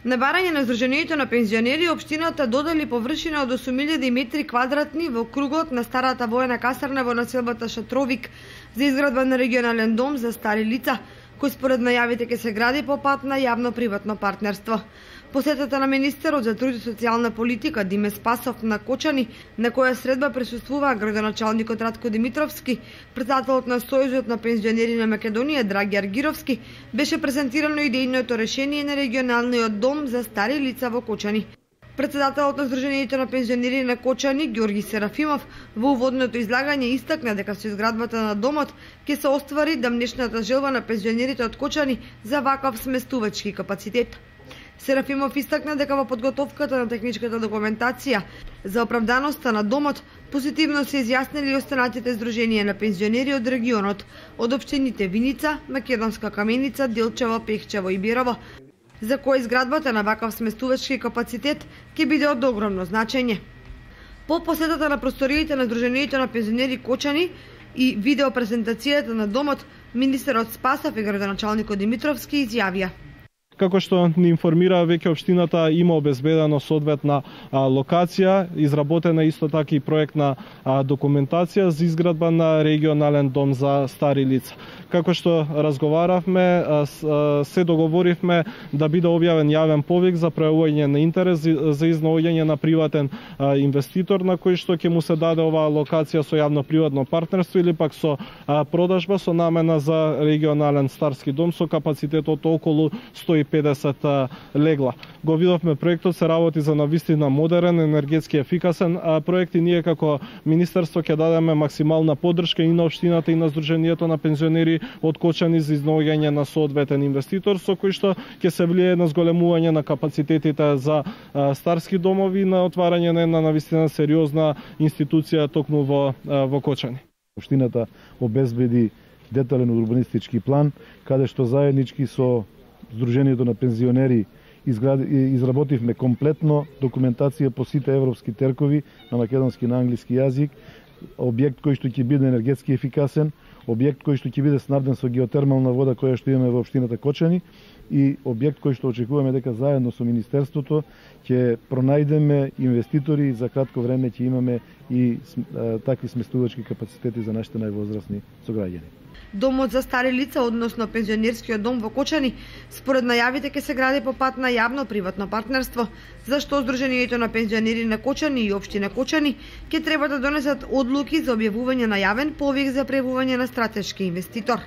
На барање на Сдруженијето на пензионери, општината додели површина од 8000 метри квадратни во кругот на старата воена касарна во населбата Шатровик за изградба на регионален дом за стари лица, кој според најавите ќе се гради по пат на јавно-приватно партнерство. Посетата на министерот за труд и социјална политика Диме Спасов на Кочани, на која средба присуствуваа градоначалникот Радко Димитровски, председателот на Сојузот на пензионери на Македонија Драги Аргировски, беше презентирано идејното решение на регионалниот дом за стари лица во Кочани. Председателот на Сдруженијето на пензионери на Кочани Ѓорги Серафимов во уводното излагање истакна дека со изградбата на домот ќе се оствари дамнешната желба на пензионерите од Кочани за ваков сместувачки капацитет. Серафимов истакна дека во подготовката на техничката документација за оправданоста на домот позитивно се изјаснили останатите здруженија на пензионери од регионот, од општините Виница, Македонска Каменица, Делчево, Пехчево и Бирово, за кој изградбата на ваков сместувачки капацитет ќе биде од огромно значење. По посетата на просториите на Сдруженијето на пензионери Кочани и видеопрезентацијата на домот, министерот Спасов и градоначалникот Димитровски изјавија: Како што ни информира, веќе општината има обезбедено соодветна локација, изработена исто така и проектна документација за изградба на регионален дом за стари лица. Како што разговаравме, се договоривме да биде објавен јавен повик за пројавување на интерес за изнаоѓање на приватен инвеститор на кој што ќе му се даде оваа локација со јавно-приватно партнерство или пак со продажба со намена за регионален старски дом со капацитет од околу 150 легла. Го видовме проектот, се работи за навистина модерен, енергетски ефикасен проект и ние како министерство ќе дадеме максимална поддршка и на општината и на Сдруженијето на пензионери од Кочани за изнаоѓање на соодветен инвеститор со кој што ќе се влијае на зголемување на капацитетите за старски домови и на отварање на една навистина сериозна институција токму во Кочани. Општината обезбеди детален урбанистички план каде што заеднички со Сдруженијето на пензионери изработивме комплетно документација по сите европски теркови на македонски и на англиски јазик, објект кој што ќе биде енергетски ефикасен, објект кој што ќе биде снабден со геотермална вода која што имаме во општината Кочани и објект кој што очекуваме дека заедно со министерството ќе пронајдеме инвеститори и за кратко време ќе имаме и такви сместувачки капацитети за нашите највозрасни сограѓани. Домот за стари лица, односно пензионерскиот дом во Кочани, според најавите ќе се гради по пат на јавно-приватно партнерство, зашто Сдруженијето на пензионери на Кочани и општина Кочани ќе треба да донесат одлуки за објавување на јавен повик за прејавување на стратешки инвеститор.